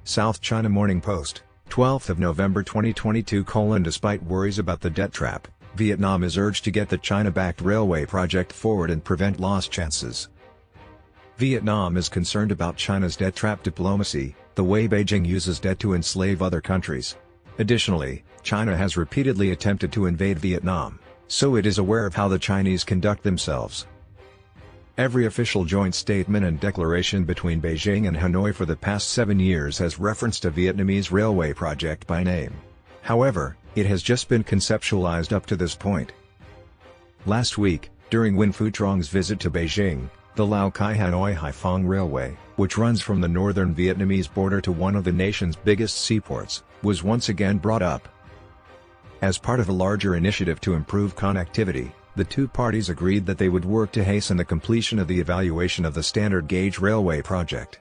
South China Morning Post, 12th of November 2022. Despite worries about the debt trap, Vietnam is urged to get the China-backed railway project forward and prevent lost chances. Vietnam is concerned about China's debt trap diplomacy, the way Beijing uses debt to enslave other countries. Additionally, China has repeatedly attempted to invade Vietnam, so it is aware of how the Chinese conduct themselves. Every official joint statement and declaration between Beijing and Hanoi for the past 7 years has referenced a Vietnamese railway project by name. However, it has just been conceptualized up to this point. Last week, during Nguyen Phu Trong's visit to Beijing, the Lao Cai-Hanoi-Haiphong Railway, which runs from the northern Vietnamese border to one of the nation's biggest seaports, was once again brought up. As part of a larger initiative to improve connectivity, the two parties agreed that they would work to hasten the completion of the evaluation of the standard gauge railway project.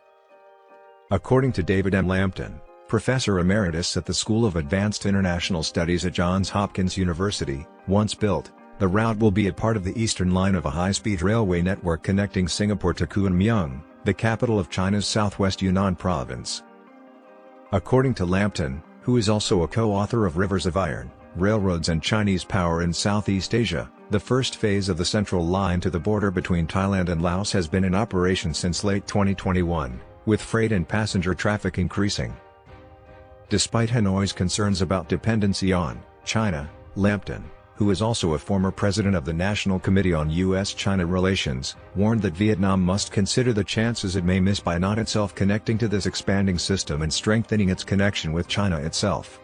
According to David M. Lampton, professor emeritus at the School of Advanced International Studies at Johns Hopkins University, once built, the route will be a part of the eastern line of a high-speed railway network connecting Singapore to Kunming, the capital of China's southwest Yunnan province. According to Lampton, who is also a co-author of Rivers of Iron, Railroads and Chinese Power in Southeast Asia, the first phase of the central line to the border between Thailand and Laos has been in operation since late 2021, with freight and passenger traffic increasing. Despite Hanoi's concerns about dependency on China, Lampton, who is also a former president of the National Committee on U.S.-China Relations, warned that Vietnam must consider the chances it may miss by not itself connecting to this expanding system and strengthening its connection with China itself.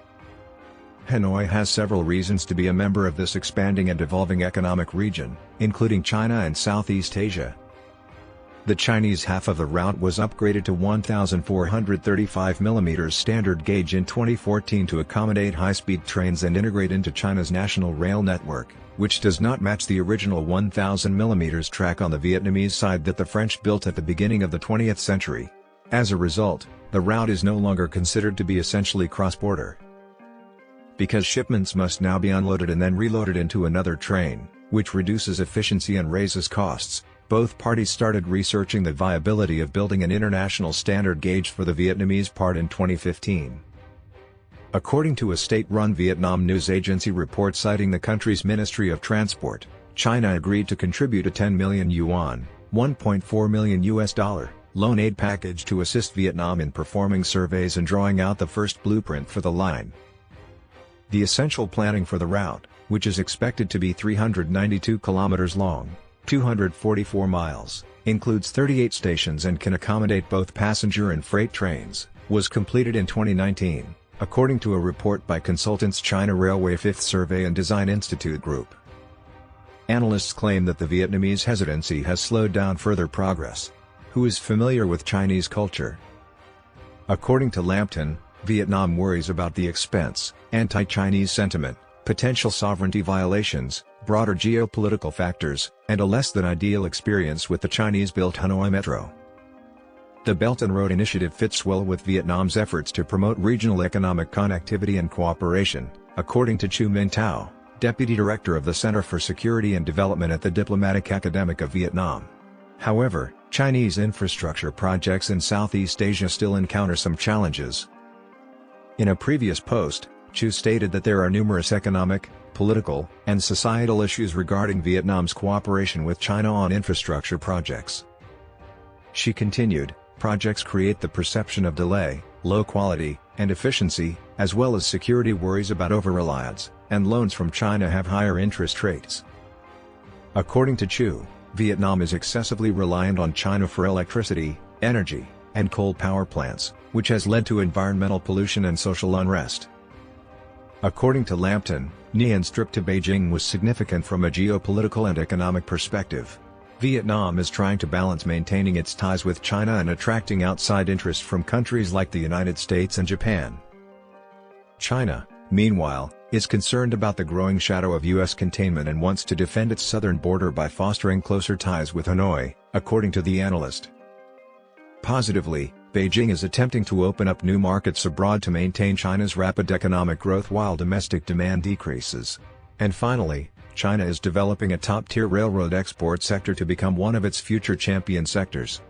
Hanoi has several reasons to be a member of this expanding and evolving economic region, including China and Southeast Asia. The Chinese half of the route was upgraded to 1,435 mm standard gauge in 2014 to accommodate high-speed trains and integrate into China's national rail network, which does not match the original 1,000 mm track on the Vietnamese side that the French built at the beginning of the 20th century. As a result, the route is no longer considered to be essentially cross-border. Because shipments must now be unloaded and then reloaded into another train, which reduces efficiency and raises costs, both parties started researching the viability of building an international standard gauge for the Vietnamese part in 2015. According to a state-run Vietnam news agency report citing the country's Ministry of Transport, China agreed to contribute a 10 million yuan, $1.4 million, loan aid package to assist Vietnam in performing surveys and drawing out the first blueprint for the line. The essential planning for the route, which is expected to be 392 kilometers long, 244 miles, includes 38 stations and can accommodate both passenger and freight trains, was completed in 2019, according to a report by consultants China Railway Fifth Survey and Design Institute Group. Analysts claim that the Vietnamese hesitancy has slowed down further progress. Who is familiar with Chinese culture? According to Lampton, Vietnam worries about the expense, anti-Chinese sentiment, potential sovereignty violations, broader geopolitical factors, and a less-than-ideal experience with the Chinese-built Hanoi Metro. The Belt and Road Initiative fits well with Vietnam's efforts to promote regional economic connectivity and cooperation, according to Chu Minh Thao, Deputy Director of the Center for Security and Development at the Diplomatic Academic of Vietnam. However, Chinese infrastructure projects in Southeast Asia still encounter some challenges. In a previous post, Chu stated that there are numerous economic, political, and societal issues regarding Vietnam's cooperation with China on infrastructure projects. She continued, projects create the perception of delay, low quality, and efficiency, as well as security worries about over-reliance, and loans from China have higher interest rates. According to Chu, Vietnam is excessively reliant on China for electricity, energy, and coal power plants, which has led to environmental pollution and social unrest. According to Lampton, Nguyen's trip to Beijing was significant from a geopolitical and economic perspective. Vietnam is trying to balance maintaining its ties with China and attracting outside interest from countries like the United States and Japan. China, meanwhile, is concerned about the growing shadow of U.S. containment and wants to defend its southern border by fostering closer ties with Hanoi, according to the analyst. Positively, Beijing is attempting to open up new markets abroad to maintain China's rapid economic growth while domestic demand decreases. And finally, China is developing a top-tier railroad export sector to become one of its future champion sectors.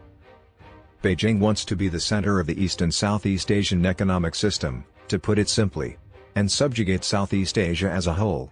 Beijing wants to be the center of the East and Southeast Asian economic system, to put it simply, and subjugate Southeast Asia as a whole.